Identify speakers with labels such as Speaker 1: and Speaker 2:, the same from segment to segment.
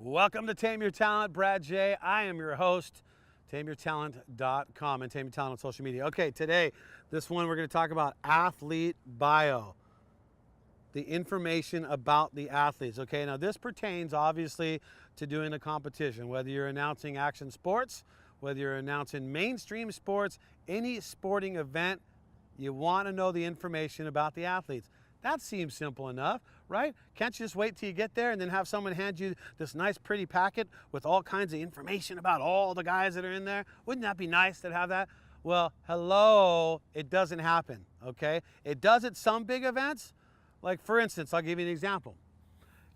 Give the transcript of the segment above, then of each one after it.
Speaker 1: Welcome to Tame Your Talent, Brad J. I am your host, tameyourtalent.com and Tame Your Talent on social media. Okay, today, this one we're going to talk about athlete bio, the information about the athletes. Okay, now this pertains obviously to doing a competition, whether you're announcing action sports, whether you're announcing mainstream sports, any sporting event, you want to know the information about the athletes. That seems simple enough, right? Can't you just wait till you get there and then have someone hand you this nice pretty packet with all kinds of information about all the guys that are in there? Wouldn't that be nice to have that? Well, hello, it doesn't happen, okay? It does at some big events. Like for instance, I'll give you an example.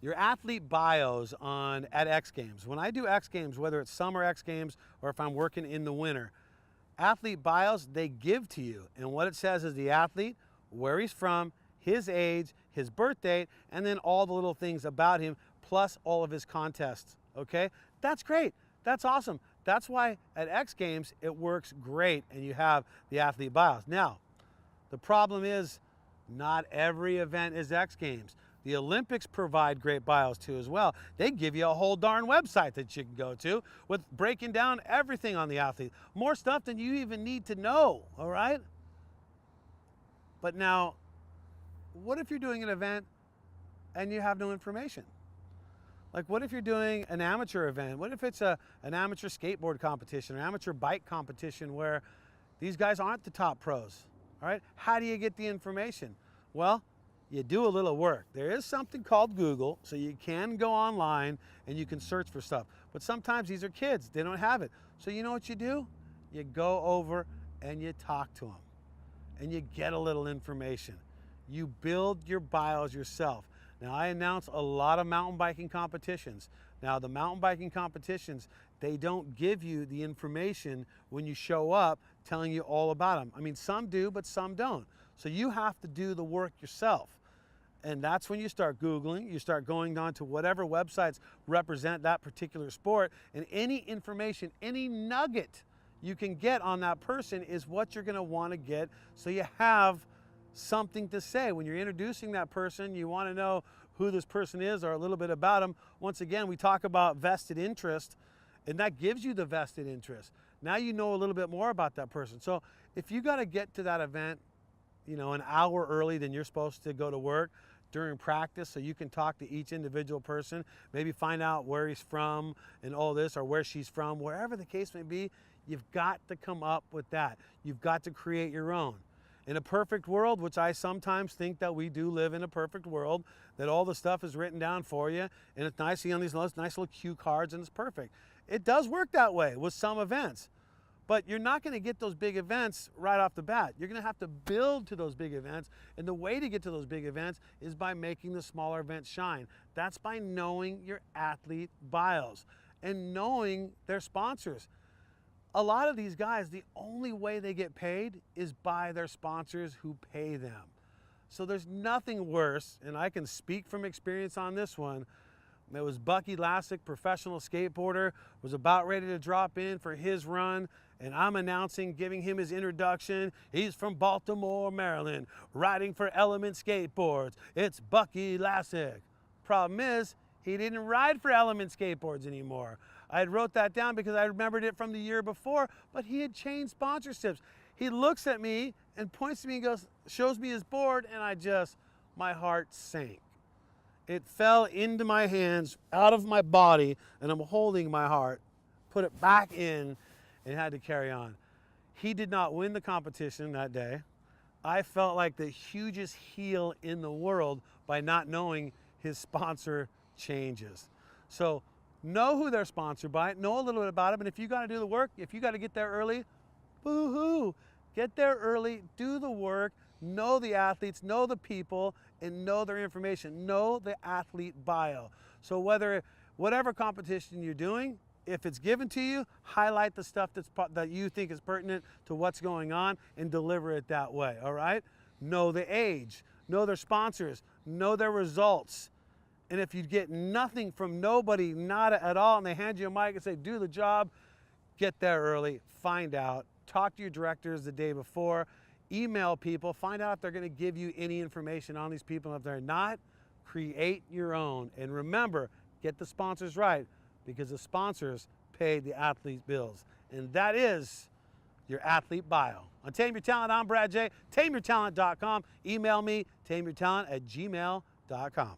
Speaker 1: Your athlete bios at X Games. When I do X Games, whether it's summer X Games or if I'm working in the winter, athlete bios, they give to you. And what it says is the athlete, where he's from, his age, his birth date, and then all the little things about him, plus all of his contests, okay? That's great. That's awesome. That's why at X Games, it works great, and you have the athlete bios. Now, the problem is not every event is X Games. The Olympics provide great bios too as well. They give you a whole darn website that you can go to with breaking down everything on the athlete. More stuff than you even need to know, all right? But now, what if you're doing an event and you have no information? Like what if you're doing an amateur event? What if it's an amateur skateboard competition or amateur bike competition where these guys aren't the top pros, all right? How do you get the information? Well, you do a little work. There is something called Google, so you can go online and you can search for stuff. But sometimes these are kids, they don't have it. So you know what you do? You go over and you talk to them and you get a little information. You build your bios yourself. Now, I announce a lot of mountain biking competitions. Now, the mountain biking competitions, they don't give you the information when you show up telling you all about them. I mean, some do, but some don't. So you have to do the work yourself. And that's when you start Googling, you start going on to whatever websites represent that particular sport, and any information, any nugget you can get on that person is what you're gonna wanna get so you have something to say. When you're introducing that person, you want to know who this person is or a little bit about them. Once again, we talk about vested interest, and that gives you the vested interest. Now you know a little bit more about that person. So if you got to get to that event, you know, an hour early than you're supposed to go to work during practice so you can talk to each individual person, maybe find out where he's from and all this, or where she's from, wherever the case may be, you've got to come up with that. You've got to create your own. In a perfect world, which I sometimes think that we do live in a perfect world, that all the stuff is written down for you, and it's nice on these nice little cue cards, and it's perfect. It does work that way with some events, but you're not going to get those big events right off the bat. You're going to have to build to those big events, and the way to get to those big events is by making the smaller events shine. That's by knowing your athlete bios and knowing their sponsors. A lot of these guys, the only way they get paid is by their sponsors who pay them. So there's nothing worse, and I can speak from experience on this one. It was Bucky Lasek, professional skateboarder, was about ready to drop in for his run, and I'm announcing, giving him his introduction. He's from Baltimore, Maryland, riding for Element Skateboards. It's Bucky Lasek. Problem is, he didn't ride for Element Skateboards anymore. I had wrote that down because I remembered it from the year before, but he had changed sponsorships. He looks at me and points to me and goes, shows me his board, and my heart sank. It fell into my hands, out of my body, and I'm holding my heart, put it back in, and had to carry on. He did not win the competition that day. I felt like the hugest heel in the world by not knowing his sponsor changes. So know who they're sponsored by, know a little bit about them, and if you got to do the work, if you got to get there early, boo-hoo. Get there early, do the work, know the athletes, know the people, and know their information. Know the athlete bio. So whatever competition you're doing, if it's given to you, highlight the stuff that you think is pertinent to what's going on and deliver it that way, all right? Know the age, know their sponsors, know their results. And if you get nothing from nobody, not at all, and they hand you a mic and say, do the job, get there early, find out, talk to your directors the day before, email people, find out if they're going to give you any information on these people. If they're not, create your own. And remember, Get the sponsors right, because the sponsors pay the athlete's bills. And that is your athlete bio. On Tame Your Talent, I'm Brad J. TameYourTalent.com. Email me, tameyourtalent@gmail.com.